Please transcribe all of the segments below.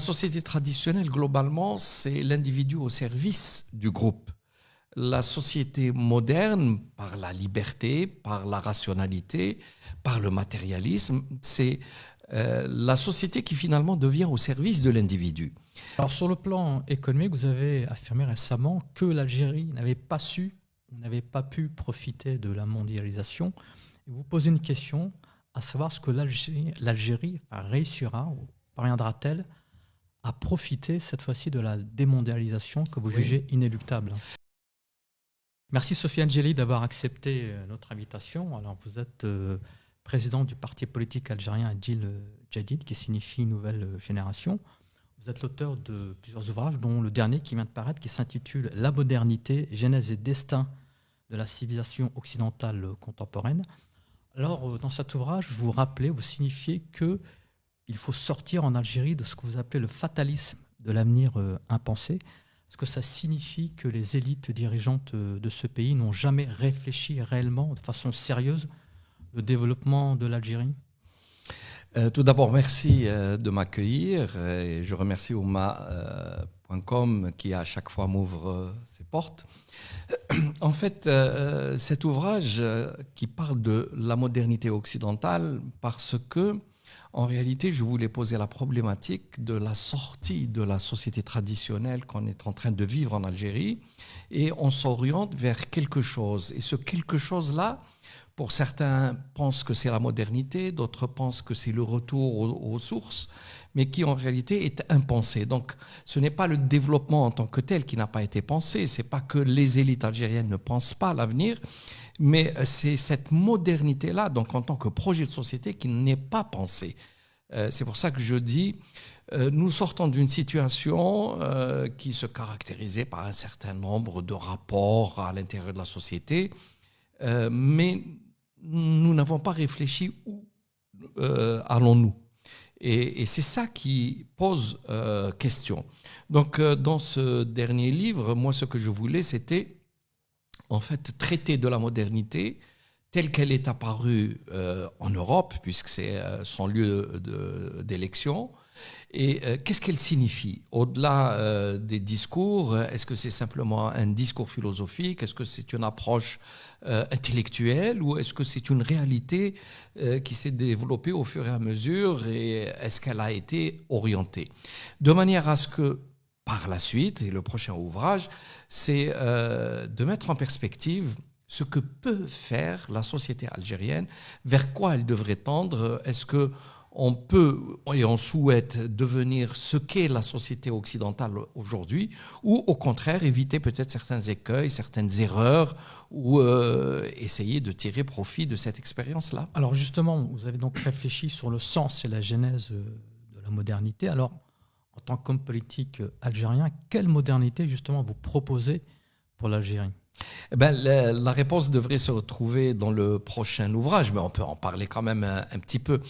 La société traditionnelle, globalement, c'est l'individu au service du groupe. La société moderne, par la liberté, par la rationalité, par le matérialisme, c'est la société qui finalement devient au service de l'individu. Alors sur le plan économique, vous avez affirmé récemment que l'Algérie n'avait pas pu profiter de la mondialisation. Et vous posez une question, à savoir ce que l'Algérie réussira ou parviendra-t-elle à profiter cette fois-ci de la démondialisation que vous jugez inéluctable. Merci Sophie Angeli d'avoir accepté notre invitation. Alors vous êtes président du parti politique algérien Djil Jadid, qui signifie Nouvelle Génération. Vous êtes l'auteur de plusieurs ouvrages, dont le dernier qui vient de paraître, qui s'intitule La modernité, genèse et destin de la civilisation occidentale contemporaine. Alors dans cet ouvrage, vous rappelez, vous signifiez que il faut sortir en Algérie de ce que vous appelez le fatalisme de l'avenir impensé. Est-ce que ça signifie que les élites dirigeantes de ce pays n'ont jamais réfléchi réellement, de façon sérieuse, au développement de l'Algérie ? Tout d'abord, merci de m'accueillir. Et je remercie Ouma.com qui à chaque fois m'ouvre ses portes. En fait, cet ouvrage qui parle de la modernité occidentale parce que en réalité, je voulais poser la problématique de la sortie de la société traditionnelle qu'on est en train de vivre en Algérie et on s'oriente vers quelque chose. Et ce quelque chose-là, pour certains pensent que c'est la modernité, d'autres pensent que c'est le retour aux sources, mais qui en réalité est impensé. Donc ce n'est pas le développement en tant que tel qui n'a pas été pensé, c'est pas que les élites algériennes ne pensent pas à l'avenir, mais c'est cette modernité-là, donc en tant que projet de société, qui n'est pas pensé. C'est pour ça que je dis, nous sortons d'une situation qui se caractérisait par un certain nombre de rapports à l'intérieur de la société, mais nous n'avons pas réfléchi où allons-nous. Et c'est ça qui pose question. Donc dans ce dernier livre, moi ce que je voulais, c'était en fait traiter de la modernité telle qu'elle est apparue en Europe, puisque c'est son lieu d'élection. Et qu'est-ce qu'elle signifie? Au-delà des discours, est-ce que c'est simplement un discours philosophique? Est-ce que c'est une approche intellectuelle? Ou est-ce que c'est une réalité qui s'est développée au fur et à mesure? Et est-ce qu'elle a été orientée? De manière à ce que, par la suite, et le prochain ouvrage, c'est de mettre en perspective ce que peut faire la société algérienne, vers quoi elle devrait tendre. Est-ce que on peut et on souhaite devenir ce qu'est la société occidentale aujourd'hui, ou au contraire éviter peut-être certains écueils, certaines erreurs, ou essayer de tirer profit de cette expérience-là. Alors justement, vous avez donc réfléchi sur le sens et la genèse de la modernité. Alors, en tant qu'homme politique algérien, quelle modernité justement vous proposez pour l'Algérie ? Eh ben, la réponse devrait se retrouver dans le prochain ouvrage, mais on peut en parler quand même un petit peu.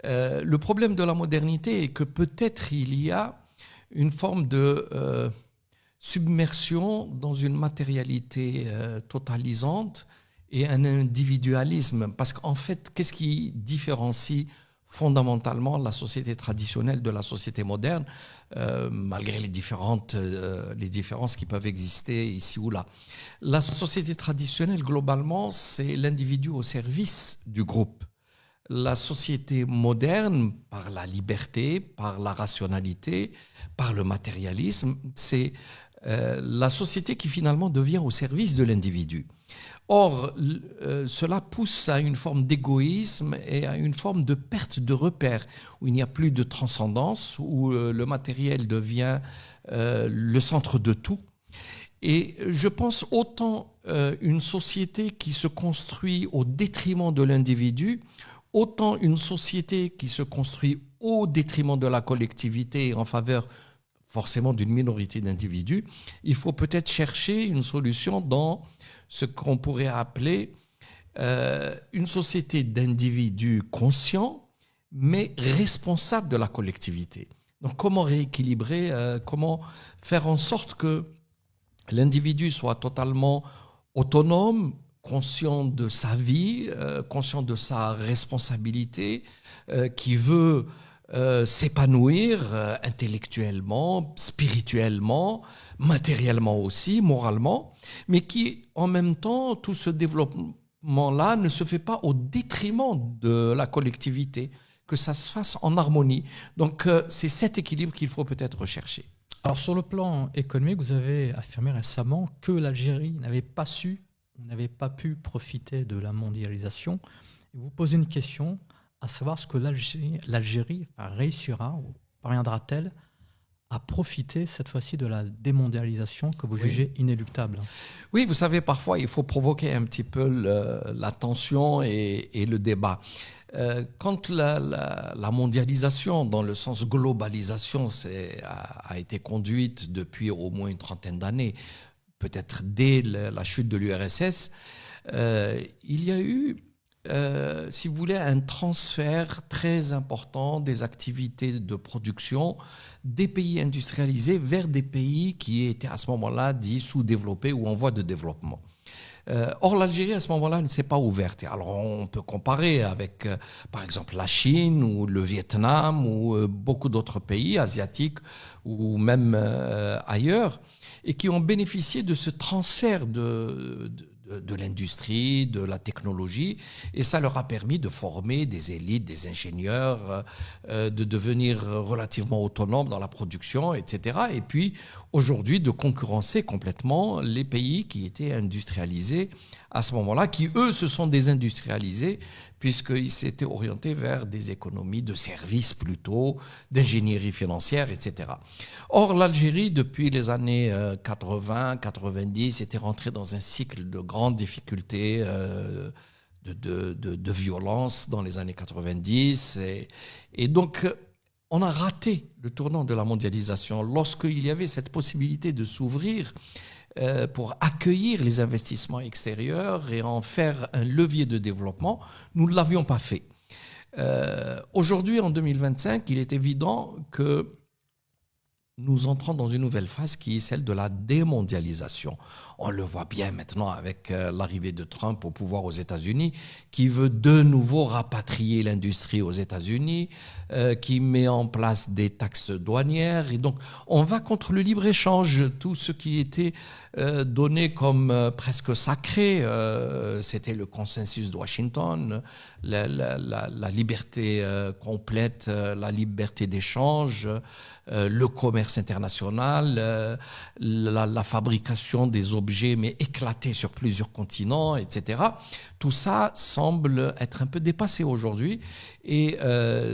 Le problème de la modernité est que peut-être il y a une forme de submersion dans une matérialité totalisante et un individualisme. Parce qu'en fait, qu'est-ce qui différencie fondamentalement la société traditionnelle de la société moderne, malgré les différences qui peuvent exister ici ou là? La société traditionnelle, globalement, c'est l'individu au service du groupe. La société moderne, par la liberté, par la rationalité, par le matérialisme, c'est la société qui finalement devient au service de l'individu. Or, cela pousse à une forme d'égoïsme et à une forme de perte de repère, où il n'y a plus de transcendance, où le matériel devient le centre de tout. Et je pense autant une société qui se construit au détriment de l'individu, autant une société qui se construit au détriment de la collectivité en faveur forcément d'une minorité d'individus. Il faut peut-être chercher une solution dans ce qu'on pourrait appeler une société d'individus conscients, mais responsables de la collectivité. Donc comment rééquilibrer, comment faire en sorte que l'individu soit totalement autonome, conscient de sa vie, conscient de sa responsabilité, qui veut s'épanouir intellectuellement, spirituellement, matériellement aussi, moralement, mais qui, en même temps, tout ce développement-là ne se fait pas au détriment de la collectivité, que ça se fasse en harmonie. Donc, c'est cet équilibre qu'il faut peut-être rechercher. Alors, sur le plan économique, vous avez affirmé récemment que l'Algérie n'avait pas pu profiter de la mondialisation. Et vous posez une question, à savoir ce que l'Algérie réussira ou parviendra-t-elle à profiter cette fois-ci de la démondialisation que vous jugez inéluctable? Oui, vous savez, parfois, il faut provoquer un petit peu la tension et le débat. Quand la mondialisation, dans le sens globalisation, a été conduite depuis au moins une trentaine d'années, peut-être dès la chute de l'URSS, il y a eu, si vous voulez, un transfert très important des activités de production des pays industrialisés vers des pays qui étaient à ce moment-là dits sous-développés ou en voie de développement. Or, l'Algérie, à ce moment-là, ne s'est pas ouverte. Alors, on peut comparer avec, par exemple, la Chine ou le Vietnam ou beaucoup d'autres pays asiatiques ou même ailleurs, et qui ont bénéficié de ce transfert de l'industrie, de la technologie, et ça leur a permis de former des élites, des ingénieurs, de devenir relativement autonomes dans la production, etc. Et puis, aujourd'hui, de concurrencer complètement les pays qui étaient industrialisés à ce moment-là, qui, eux, se sont désindustrialisés, puisqu'ils s'étaient orientés vers des économies de services plutôt, d'ingénierie financière, etc. Or, l'Algérie, depuis les années 80, 90, était rentrée dans un cycle de grandes difficultés, de violence dans les années 90. Et donc, on a raté le tournant de la mondialisation. Lorsqu'il y avait cette possibilité de s'ouvrir pour accueillir les investissements extérieurs et en faire un levier de développement, nous ne l'avions pas fait. Aujourd'hui, en 2025, il est évident que nous entrons dans une nouvelle phase qui est celle de la démondialisation. On le voit bien maintenant avec l'arrivée de Trump au pouvoir aux États-Unis, qui veut de nouveau rapatrier l'industrie aux États-Unis, qui met en place des taxes douanières. Et donc, on va contre le libre-échange. Tout ce qui était donné comme presque sacré, c'était le consensus de Washington, la liberté complète, la liberté d'échange, le commerce international, la fabrication des objets, mais éclatés sur plusieurs continents, etc. Tout ça semble être un peu dépassé aujourd'hui. Et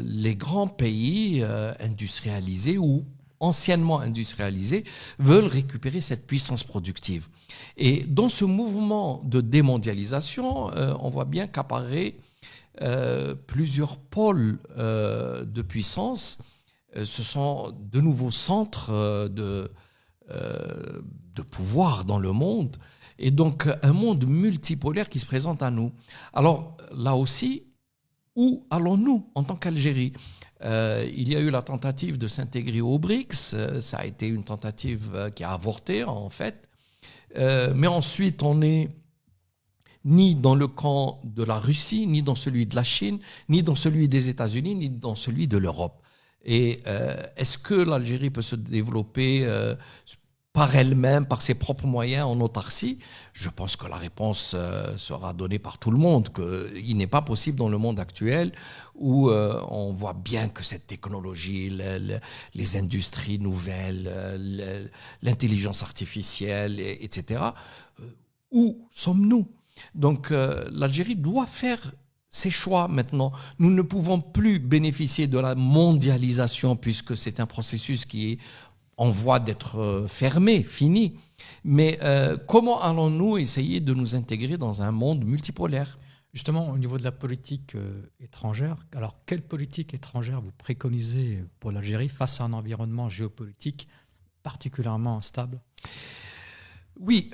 les grands pays industrialisés ou anciennement industrialisés veulent récupérer cette puissance productive. Et dans ce mouvement de démondialisation, on voit bien qu'apparaît plusieurs pôles de puissance. Ce sont de nouveaux centres de pouvoir dans le monde, et donc un monde multipolaire qui se présente à nous. Alors là aussi, où allons-nous en tant qu'Algérie ? Il y a eu la tentative de s'intégrer au BRICS, ça a été une tentative qui a avorté en fait, mais ensuite on n'est ni dans le camp de la Russie, ni dans celui de la Chine, ni dans celui des États-Unis, ni dans celui de l'Europe. Et est-ce que l'Algérie peut se développer par elle-même, par ses propres moyens, en autarcie? Je pense que la réponse sera donnée par tout le monde, qu'il n'est pas possible dans le monde actuel où on voit bien que cette technologie, les industries nouvelles, l'intelligence artificielle, etc., où sommes-nous? Donc l'Algérie doit faire ces choix maintenant. Nous ne pouvons plus bénéficier de la mondialisation puisque c'est un processus qui est en voie d'être fermé, fini. Mais comment allons-nous essayer de nous intégrer dans un monde multipolaire ? Justement, au niveau de la politique étrangère, alors quelle politique étrangère vous préconisez pour l'Algérie face à un environnement géopolitique particulièrement instable ? Oui,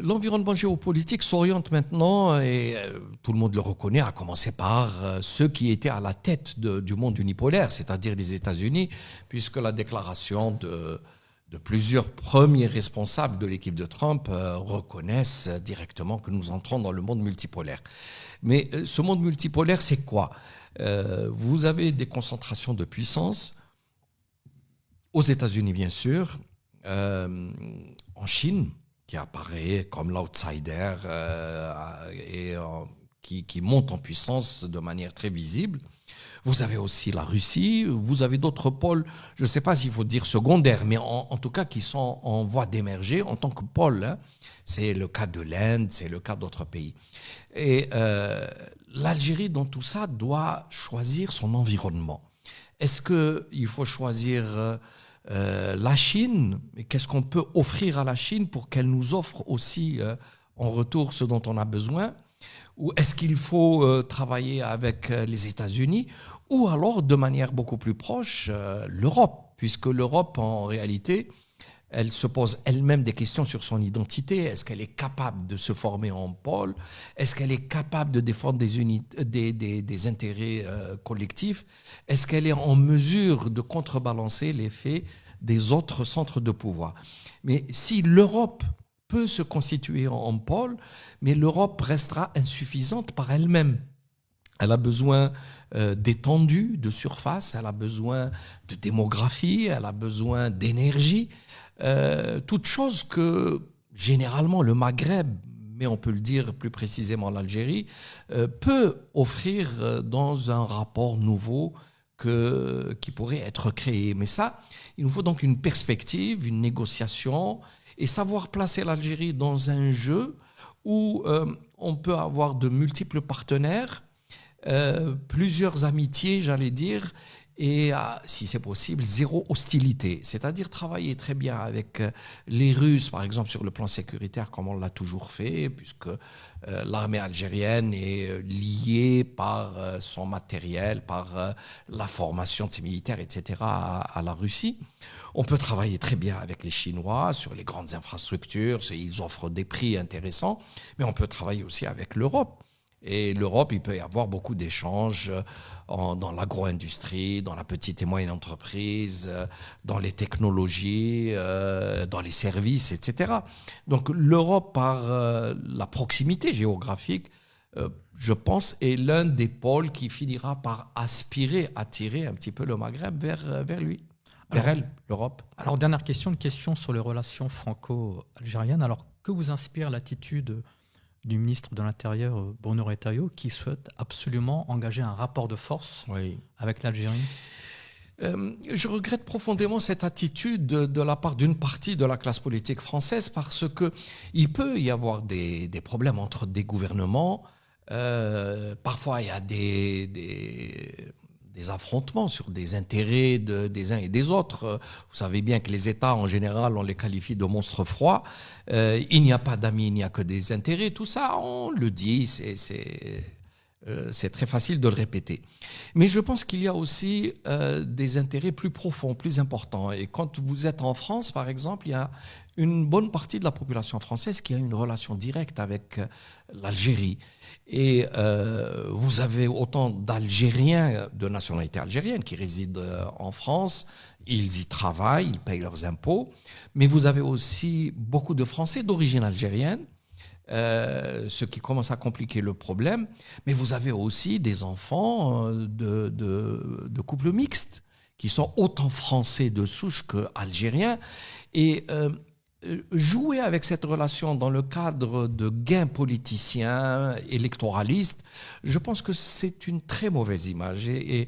l'environnement géopolitique s'oriente maintenant, et tout le monde le reconnaît, à commencer par ceux qui étaient à la tête du monde unipolaire, c'est-à-dire les États-Unis, puisque la déclaration de plusieurs premiers responsables de l'équipe de Trump reconnaissent directement que nous entrons dans le monde multipolaire. Mais ce monde multipolaire, c'est quoi ? Vous avez des concentrations de puissance aux États-Unis, bien sûr, en Chine, qui apparaît comme l'outsider qui monte en puissance de manière très visible. Vous avez aussi la Russie, vous avez d'autres pôles, je ne sais pas s'il faut dire secondaires, mais en tout cas qui sont en voie d'émerger en tant que pôle. Hein. C'est le cas de l'Inde, c'est le cas d'autres pays. Et l'Algérie, dans tout ça, doit choisir son environnement. Est-ce qu'il faut choisir la Chine? Qu'est-ce qu'on peut offrir à la Chine pour qu'elle nous offre aussi en retour ce dont on a besoin? Ou est-ce qu'il faut travailler avec les États-Unis ou alors de manière beaucoup plus proche l'Europe, puisque l'Europe en réalité elle se pose elle-même des questions sur son identité. Est-ce qu'elle est capable de se former en pôle? Est-ce qu'elle est capable de défendre des intérêts collectifs? Est-ce qu'elle est en mesure de contrebalancer l'effet des autres centres de pouvoir? Mais si l'Europe peut se constituer en pôle, mais l'Europe restera insuffisante par elle-même. Elle a besoin d'étendue, de surface, elle a besoin de démographie, elle a besoin d'énergie. Toutes choses que généralement le Maghreb, mais on peut le dire plus précisément l'Algérie, peut offrir dans un rapport nouveau qui pourrait être créé. Mais ça, il nous faut donc une perspective, une négociation et savoir placer l'Algérie dans un jeu où on peut avoir de multiples partenaires, plusieurs amitiés, j'allais dire, et si c'est possible, zéro hostilité. C'est-à-dire travailler très bien avec les Russes, par exemple, sur le plan sécuritaire, comme on l'a toujours fait, puisque l'armée algérienne est liée par son matériel, par la formation de ses militaires, etc., à la Russie. On peut travailler très bien avec les Chinois sur les grandes infrastructures, ils offrent des prix intéressants, mais on peut travailler aussi avec l'Europe. Et l'Europe, il peut y avoir beaucoup d'échanges dans l'agro-industrie, dans la petite et moyenne entreprise, dans les technologies, dans les services, etc. Donc l'Europe, par la proximité géographique, je pense, est l'un des pôles qui finira par attirer un petit peu le Maghreb vers lui. Vers elle, l'Europe. Alors, dernière question, une question sur les relations franco-algériennes. Alors, que vous inspire l'attitude du ministre de l'Intérieur, Bruno Retailleau, qui souhaite absolument engager un rapport de force avec l'Algérie? Je regrette profondément cette attitude de la part d'une partie de la classe politique française parce qu'il peut y avoir des problèmes entre des gouvernements. Parfois, il y a des affrontements sur des intérêts des uns et des autres. Vous savez bien que les États, en général, on les qualifie de monstres froids. Il n'y a pas d'amis, il n'y a que des intérêts. Tout ça, on le dit, c'est très facile de le répéter. Mais je pense qu'il y a aussi des intérêts plus profonds, plus importants. Et quand vous êtes en France, par exemple, il y a une bonne partie de la population française qui a une relation directe avec l'Algérie. Et vous avez autant d'Algériens de nationalité algérienne qui résident en France, ils y travaillent, ils payent leurs impôts, mais vous avez aussi beaucoup de Français d'origine algérienne, ce qui commence à compliquer le problème, mais vous avez aussi des enfants de couples mixtes qui sont autant français de souche qu'algériens. Et jouer avec cette relation dans le cadre de gains politiciens, électoralistes, je pense que c'est une très mauvaise image. Et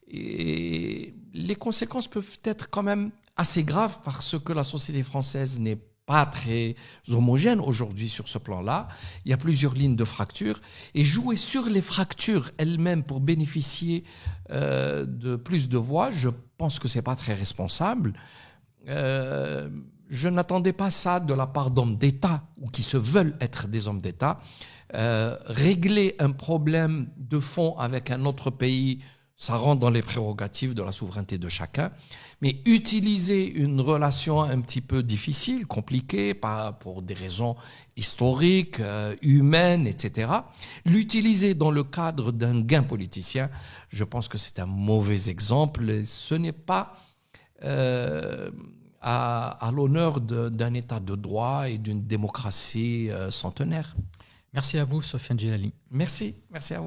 les conséquences peuvent être quand même assez graves parce que la société française n'est pas très homogène aujourd'hui sur ce plan-là. Il y a plusieurs lignes de fracture. Et jouer sur les fractures elles-mêmes pour bénéficier de plus de voix, je pense que ce n'est pas très responsable. Je n'attendais pas ça de la part d'hommes d'État ou qui se veulent être des hommes d'État. Régler un problème de fond avec un autre pays, ça rentre dans les prérogatives de la souveraineté de chacun. Mais utiliser une relation un petit peu difficile, compliquée, pour des raisons historiques, humaines, etc., l'utiliser dans le cadre d'un gain politicien, je pense que c'est un mauvais exemple. Ce n'est pas à l'honneur d'un État de droit et d'une démocratie centenaire. Merci à vous, Sofiane Djellali. Merci à vous.